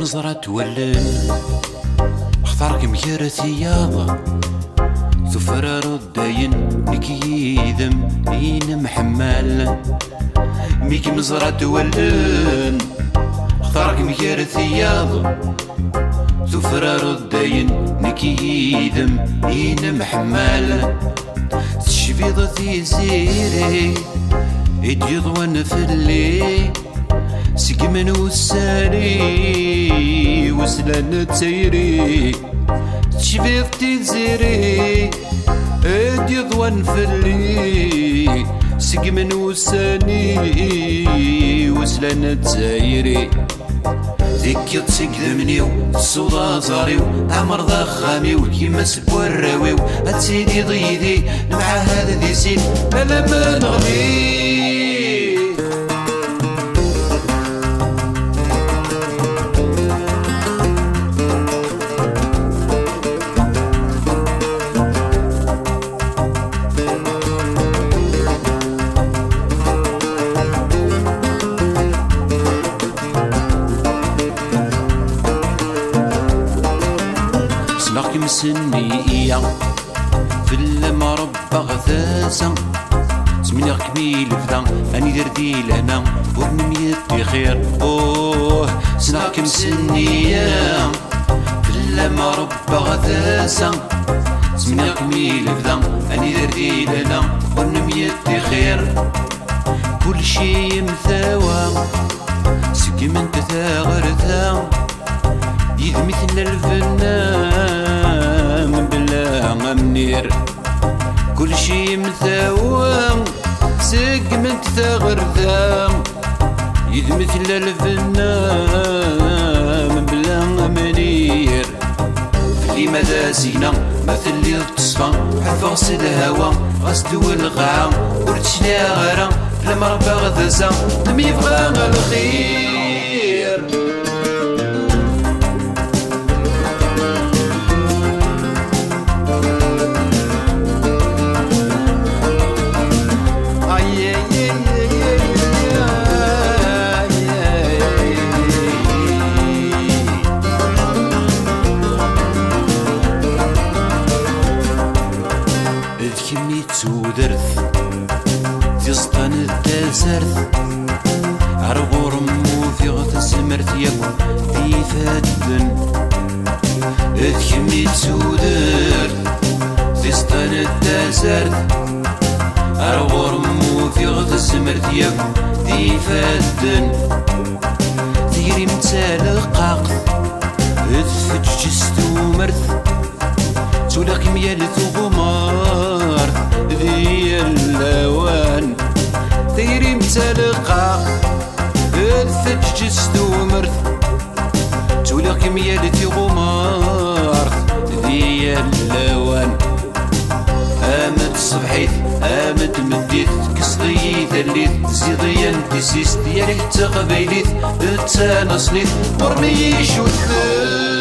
مزرعة تولن اختارك مكير ثياب ثفرار الداين نكيدم ين محمال ميكي مزرعة تولن اختارك مكير ثياب ثفرار الداين نكيدم ين محمال تشفيض في زيري يضوان فلي سقمن والساري وسلان تسيري تشفيض تزيري يضوان فلي سقمن والساني وسلان تسيري ذيك تسقدمنيو الصودا زاريو عمر ذا خاميو كيما سبوراويو هاتسيدي ضيدي مع هذا ذي سين لا ما نغني سلاك مسنية في المربى غثاثة سميني كميل فدا أني دردي لهنا ورميتي خير سلاك مسنية في المربى غثاثة سميني كميل فدا أني دردي لهنا ورميتي خير كل شي مثاوى سكمنت ثاغرتها مثل الفنان بلا منير كل شي مثاوى سقمنت ثغر ذا مثل الفنان بلا منير في مدى زينة مثل اللي تصفى حفا غسل الهوا غسدو الغاعة ورتشنا غارة لما ربا غذزا لم يبغى الخير كمي تودرث تسطن التزرث عرغو رمو في غث سمرت يكو في فدن كمي تودرث تسطن التزرث عرغو رمو في غث سمرت يكو في فدن تيري متالقاق اثفج جستو مرث سولاك ميال ثغمار ذي اللوان ثيري متلقى الثج جسدو مرث سولاك ميال ثغمار ذي اللوان آمد صبحيت آمد مديت كسطي ثليت زيضيا تسيست يا ريت قبيليت تانصليت ورميش وثل